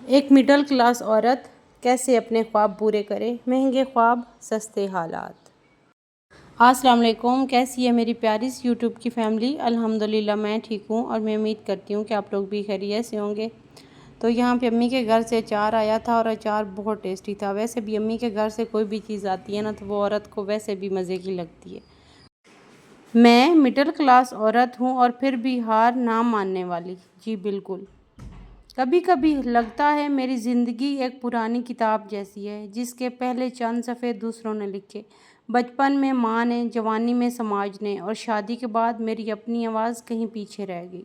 ایک middle class عورت کیسے اپنے خواب پورے کرے، مہنگے خواب سستے حالات۔ السلام علیکم، کیسی ہے میری پیاری سی یوٹیوب کی فیملی؟ الحمدللہ میں ٹھیک ہوں اور میں امید کرتی ہوں کہ آپ لوگ بھی خیریت سے ہوں گے۔ تو یہاں پہ امی کے گھر سے اچار آیا تھا اور اچار بہت ٹیسٹی تھا۔ ویسے بھی امی کے گھر سے کوئی بھی چیز آتی ہے نا تو وہ عورت کو ویسے بھی مزے کی لگتی ہے۔ میں مڈل کلاس عورت ہوں اور پھر بھی ہار نہ ماننے والی، جی بالکل۔ کبھی کبھی لگتا ہے میری زندگی ایک پرانی کتاب جیسی ہے جس کے پہلے چند صفحے دوسروں نے لکھے، بچپن میں ماں نے، جوانی میں سماج نے، اور شادی کے بعد میری اپنی آواز کہیں پیچھے رہ گئی۔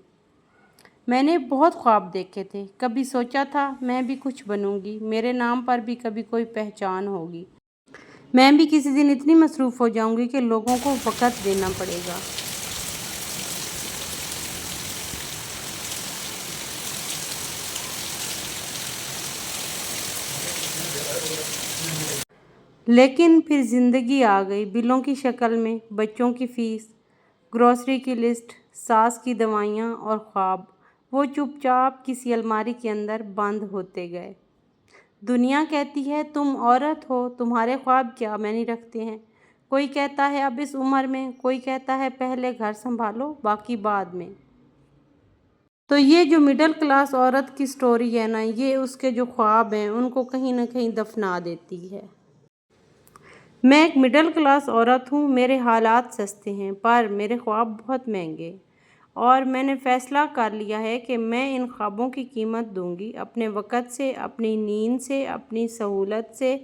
میں نے بہت خواب دیکھے تھے، کبھی سوچا تھا میں بھی کچھ بنوں گی، میرے نام پر بھی کبھی کوئی پہچان ہوگی، میں بھی کسی دن اتنی مصروف ہو جاؤں گی کہ لوگوں کو وقت دینا پڑے گا۔ لیکن پھر زندگی آ گئی بلوں کی شکل میں، بچوں کی فیس، گروسری کی لسٹ، ساس کی دوائیاں اور خواب وہ چپ چاپ کسی الماری کے اندر بند ہوتے گئے۔ دنیا کہتی ہے تم عورت ہو، تمہارے خواب کیا معنی رکھتے ہیں؟ کوئی کہتا ہے اب اس عمر میں، کوئی کہتا ہے پہلے گھر سنبھالو باقی بعد میں۔ تو یہ جو مڈل کلاس عورت کی سٹوری ہے نا، یہ اس کے جو خواب ہیں ان کو کہیں نہ کہیں دفنا دیتی ہے۔ میں ایک مڈل کلاس عورت ہوں، میرے حالات سستے ہیں پر میرے خواب بہت مہنگے، اور میں نے فیصلہ کر لیا ہے کہ میں ان خوابوں کی قیمت دوں گی، اپنے وقت سے، اپنی نیند سے، اپنی سہولت سے،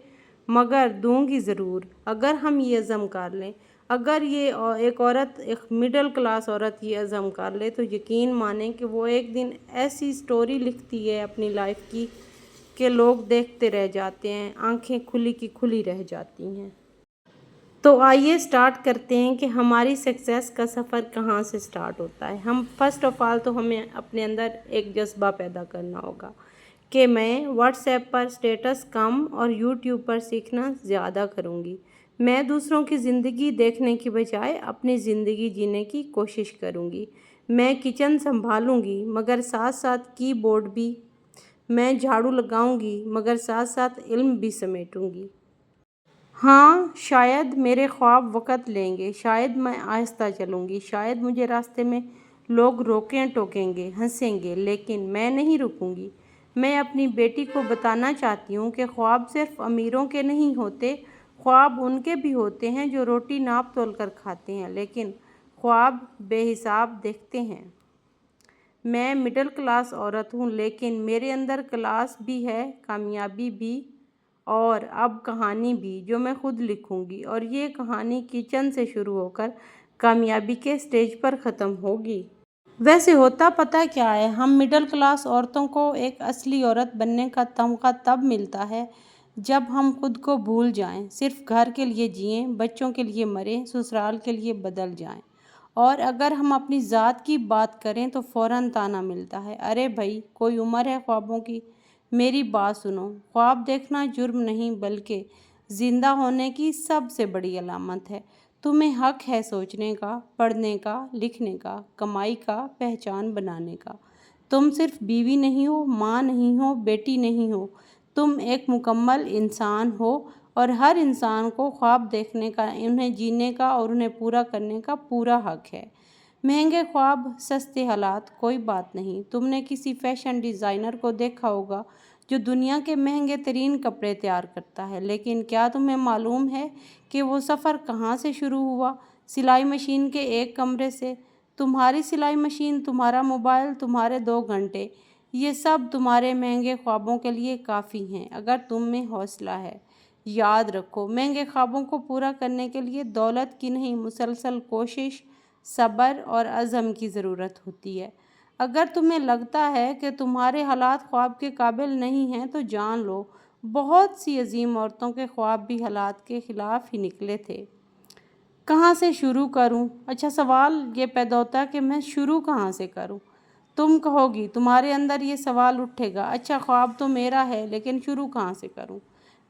مگر دوں گی ضرور۔ اگر ہم یہ عزم کر لیں، اگر یہ ایک عورت، ایک مڈل کلاس عورت یہ عزم کر لے تو یقین مانیں کہ وہ ایک دن ایسی سٹوری لکھتی ہے اپنی لائف کی کہ لوگ دیکھتے رہ جاتے ہیں، آنکھیں کھلی کی کھلی رہ جاتی ہیں۔ تو آئیے سٹارٹ کرتے ہیں کہ ہماری سکسیس کا سفر کہاں سے سٹارٹ ہوتا ہے۔ فرسٹ آف آل تو ہمیں اپنے اندر ایک جذبہ پیدا کرنا ہوگا کہ میں واٹس ایپ پر سٹیٹس کم اور یوٹیوب پر سیکھنا زیادہ کروں گی۔ میں دوسروں کی زندگی دیکھنے کی بجائے اپنی زندگی جینے کی کوشش کروں گی۔ میں کچن سنبھالوں گی مگر ساتھ ساتھ کی بورڈ بھی، میں جھاڑو لگاؤں گی مگر ساتھ ساتھ علم بھی سمیٹوں گی۔ ہاں، شاید میرے خواب وقت لیں گے، شاید میں آہستہ چلوں گی، شاید مجھے راستے میں لوگ روکیں ٹوکیں گے، ہنسیں گے، لیکن میں نہیں رکوں گی۔ میں اپنی بیٹی کو بتانا چاہتی ہوں کہ خواب صرف امیروں کے نہیں ہوتے، خواب ان کے بھی ہوتے ہیں جو روٹی ناپ تول کر کھاتے ہیں لیکن خواب بے حساب دیکھتے ہیں۔ میں مڈل کلاس عورت ہوں لیکن میرے اندر کلاس بھی ہے، کامیابی بھی، اور اب کہانی بھی جو میں خود لکھوں گی، اور یہ کہانی کچن سے شروع ہو کر کامیابی کے سٹیج پر ختم ہوگی۔ ویسے ہوتا پتہ کیا ہے، ہم مڈل کلاس عورتوں کو ایک اصلی عورت بننے کا تمغہ تب ملتا ہے جب ہم خود کو بھول جائیں، صرف گھر کے لیے جئیں، بچوں کے لیے مریں، سسرال کے لیے بدل جائیں، اور اگر ہم اپنی ذات کی بات کریں تو فوراً طعنہ ملتا ہے، ارے بھائی کوئی عمر ہے خوابوں کی؟ میری بات سنو، خواب دیکھنا جرم نہیں بلکہ زندہ ہونے کی سب سے بڑی علامت ہے۔ تمہیں حق ہے سوچنے کا، پڑھنے کا، لکھنے کا، کمائی کا، پہچان بنانے کا۔ تم صرف بیوی نہیں ہو، ماں نہیں ہو، بیٹی نہیں ہو، تم ایک مکمل انسان ہو، اور ہر انسان کو خواب دیکھنے کا، انہیں جینے کا اور انہیں پورا کرنے کا پورا حق ہے۔ مہنگے خواب، سستے حالات، کوئی بات نہیں۔ تم نے کسی فیشن ڈیزائنر کو دیکھا ہوگا جو دنیا کے مہنگے ترین کپڑے تیار کرتا ہے، لیکن کیا تمہیں معلوم ہے کہ وہ سفر کہاں سے شروع ہوا؟ سلائی مشین کے ایک کمرے سے۔ تمہاری سلائی مشین، تمہارا موبائل، تمہارے 2 گھنٹے، یہ سب تمہارے مہنگے خوابوں کے لیے کافی ہیں اگر تم میں حوصلہ ہے۔ یاد رکھو، مہنگے خوابوں کو پورا کرنے کے لیے دولت کی نہیں، مسلسل کوشش، صبر اور عزم کی ضرورت ہوتی ہے۔ اگر تمہیں لگتا ہے کہ تمہارے حالات خواب کے قابل نہیں ہیں تو جان لو، بہت سی عظیم عورتوں کے خواب بھی حالات کے خلاف ہی نکلے تھے۔ کہاں سے شروع کروں؟ اچھا، سوال یہ پیدا ہوتا ہے کہ میں شروع کہاں سے کروں؟ تم کہو گی، تمہارے اندر یہ سوال اٹھے گا، اچھا خواب تو میرا ہے لیکن شروع کہاں سے کروں؟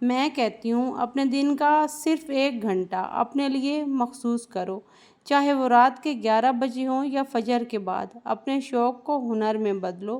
میں کہتی ہوں، اپنے دن کا صرف 1 گھنٹہ اپنے لیے مخصوص کرو، چاہے وہ رات کے 11 بجے ہوں یا فجر کے بعد۔ اپنے شوق کو ہنر میں بدلو۔